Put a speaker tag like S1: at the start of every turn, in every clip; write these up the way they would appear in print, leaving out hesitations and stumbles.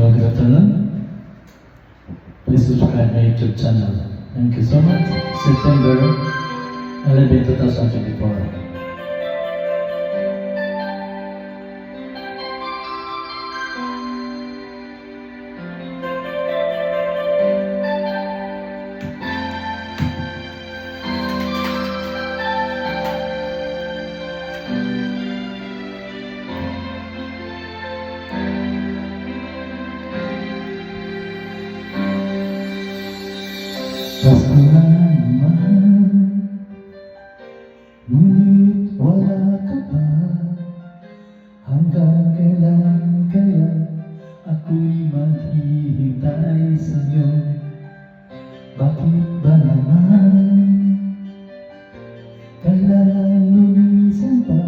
S1: Hello, good afternoon. Please subscribe my YouTube channel. Thank you so much. September 11, 2024. Pasko na naman, ngunit wala ka pa. Hanggang kailan kaya ako'y maghihintay sa'yo? Bakit ba naman kailangan lumisan pa?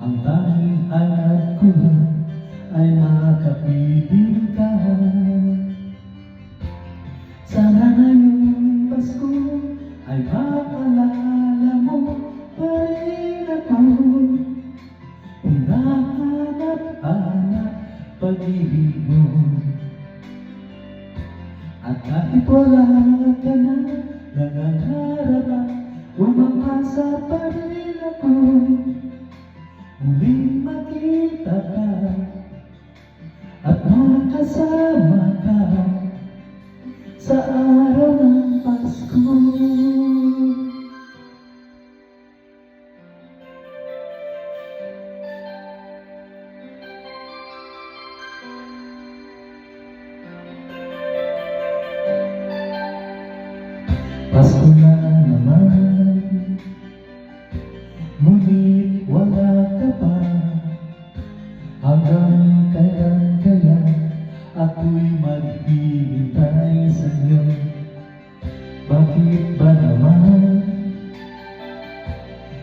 S1: Ang tanging hanap ko lang ay makapiling ka. Sana ngayong Pasko ay maalala mo pa rin ako. Hinahanap-hanap pag-ibig mo. At kahit wala ka na, nangangarap at umangasa pa rin ako. Muling makita ka at makasama ka sa araw ng Pasko. Pasko na naman, ngunit wala ka pa. Hanggang kailan kaya ako'y maghihintay sa'yo? Bakit ba naman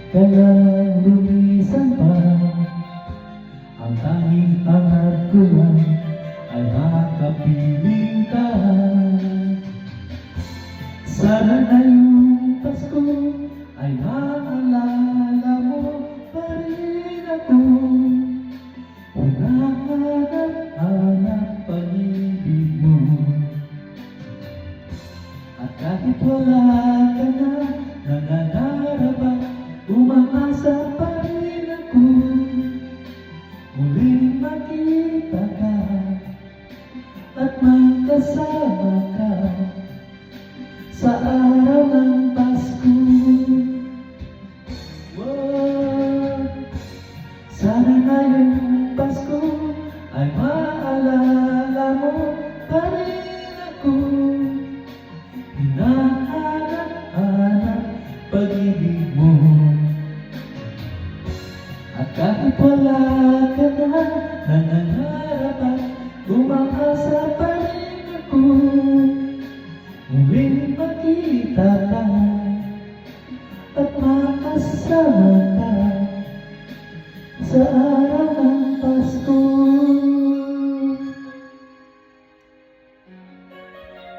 S1: kailangan lumisan pa? Ang tanging hanap ko lang ay makapiling ka. Sana ngayong Pasko ay maalala mo pa rin ako. Hinahanap-hanap pag-ibig mo. At kahit wala ka na, nangangarap at umangasa pa rin ako. Muling makita ka at magkasama ka sa araw ng Pasko. Sana ngayong Pasko ay maalala mo pa rin ako. Hinahanap-hanap pag-ibig mo. At kahit wala ka na, nangangarap at umangasa pa rin ako. Muling makita ka at makasama ka sa araw ng Pasko.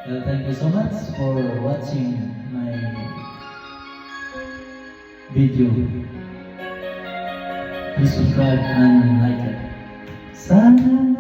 S1: Well, thank you so much for watching my video. Please subscribe and like it. Sana